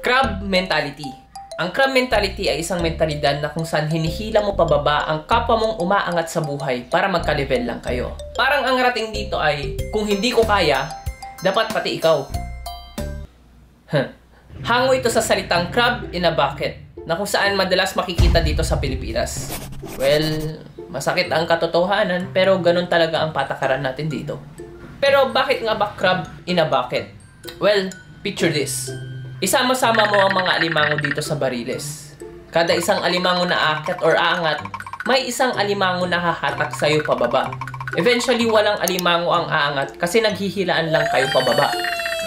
Crab mentality. Ang crab mentality ay isang mentalidad na kung saan hinihila mo pababa ang kapwa mong umaangat sa buhay para magka-level lang kayo. Parang ang rating dito ay, kung hindi ko kaya, dapat pati ikaw. Hango ito sa salitang crab in a bucket na kung saan madalas makikita dito sa Pilipinas. Well, masakit ang katotohanan pero ganun talaga ang patakaran natin dito. Pero bakit nga ba crab in a bucket? Well, picture this. Isama-sama mo ang mga alimango dito sa bariles. Kada isang alimango na aakyat or aangat, may isang alimango na hahatak sa'yo pababa. Eventually, walang alimango ang aangat kasi naghihilaan lang kayo pababa.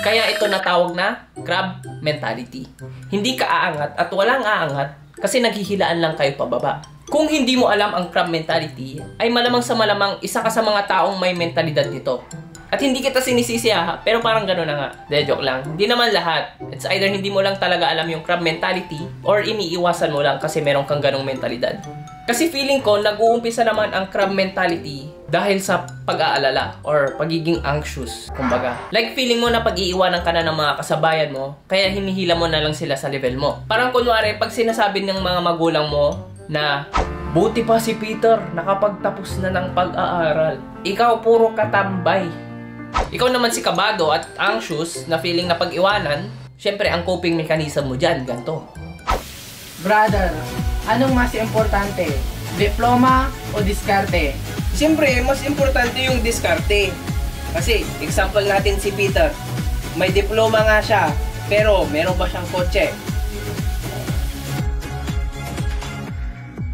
Kaya ito natawag na crab mentality. Hindi ka aangat at walang aangat kasi naghihilaan lang kayo pababa. Kung hindi mo alam ang crab mentality, ay malamang sa malamang isa ka sa mga taong may mentalidad nito. At hindi kita sinisisi pero parang gano'n na nga. De, joke lang. Hindi naman lahat. It's either hindi mo lang talaga alam yung crab mentality or iniiwasan mo lang kasi meron kang ganong mentalidad. Kasi feeling ko, nag-uumpisa naman ang crab mentality dahil sa pag-aalala or pagiging anxious, kumbaga. Like feeling mo na pag-iiwanan ka na ng mga kasabayan mo, kaya hinihila mo na lang sila sa level mo. Parang kunwari, pag sinasabi ng mga magulang mo na, buti pa si Peter, nakapagtapos na ng pag-aaral. Ikaw puro katambay. Ikaw naman si kabado at anxious na feeling na pag-iwanan, syempre ang coping mechanism mo dyan, ganito. Brother, anong mas importante? Diploma o diskarte? Siyempre, mas importante yung diskarte. Kasi, example natin si Peter. May diploma nga siya, pero meron ba siyang kotse?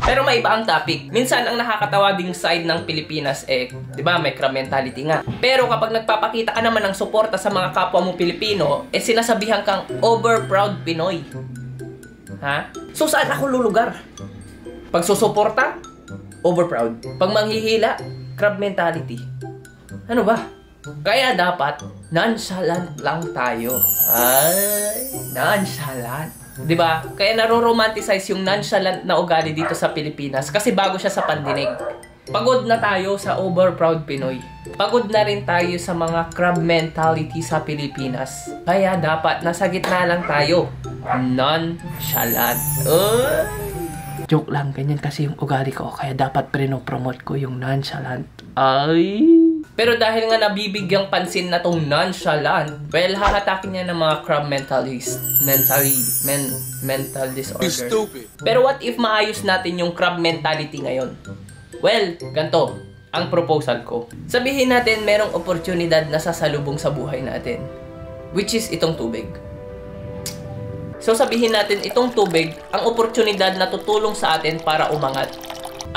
Pero may iba ang topic. Minsan, ang nakakatawa ding side ng Pilipinas di ba, may crab mentality nga. Pero kapag nagpapakita ka naman ng suporta sa mga kapwa mo Pilipino, sinasabihan kang over-proud Pinoy. Ha? So, saan ako lulugar? Pag susuporta, over-proud. Pag manghihila, crab mentality. Ano ba? Kaya dapat, nonchalant lang tayo. Ay, nonchalant. Diba? Kaya naro-romanticize yung nonchalant na ugali dito sa Pilipinas kasi bago siya sa pandinig. Pagod na tayo sa over-proud Pinoy. Pagod na rin tayo sa mga crab mentality sa Pilipinas. Kaya dapat nasa gitna lang tayo. Nonchalant. Joke lang, ganyan kasi yung ugali ko. Kaya dapat prino-promote ko yung nonchalant. Ay... Pero dahil nga nabibigyang pansin na tong nonchalant, well, hahatakin niya ng mga crab mental disorder. Pero what if maayos natin yung crab mentality ngayon? Well, ganito ang proposal ko. Sabihin natin merong oportunidad na sasalubong sa buhay natin, which is itong tubig. So sabihin natin itong tubig, ang oportunidad na tutulong sa atin para umangat.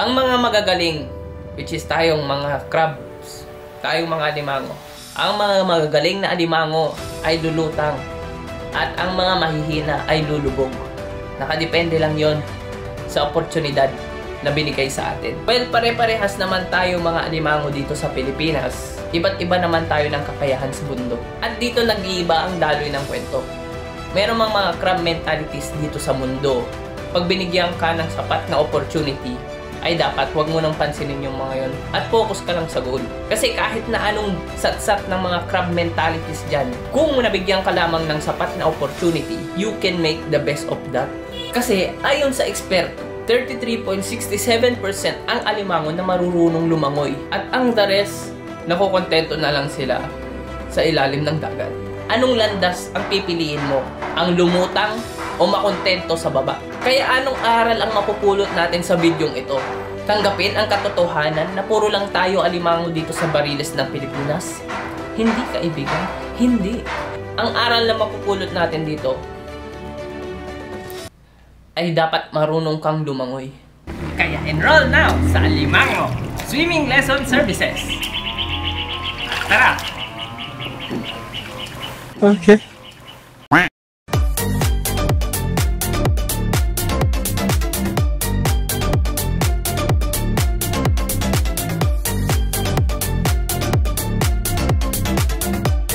Ang mga magagaling, which is tayong mga crab, tayong mga alimango. Ang mga magagaling na alimango ay lulutang at ang mga mahihina ay lulubog. Nakadepende lang yon sa oportunidad na binigay sa atin. Well, pare-parehas naman tayo mga alimango dito sa Pilipinas. Iba't iba naman tayo ng kakayahan sa mundo. At dito nag-iiba ang daloy ng kwento. Meron mga crab mentalities dito sa mundo. Pag binigyan ka ng sapat na opportunity, ay dapat wag mo nang pansinin yung mga yon at focus ka lang sa goal. Kasi kahit na anong satsat ng mga crab mentalities dyan, kung nabigyan ka lamang ng sapat na opportunity, you can make the best of that. Kasi ayon sa eksperto, 33.67% ang alimango na marurunong lumangoy at ang the rest, nakokontento na lang sila sa ilalim ng dagat. Anong landas ang pipiliin mo? Ang lumutang o makontento sa baba? Kaya anong aral ang mapupulot natin sa bidyong ito? Tanggapin ang katotohanan na puro lang tayo alimango dito sa bariles ng Pilipinas? Hindi, kaibigan. Hindi. Ang aral na mapupulot natin dito ay dapat marunong kang lumangoy. Kaya enroll now sa Alimango Swimming Lesson Services. Tara! Okay.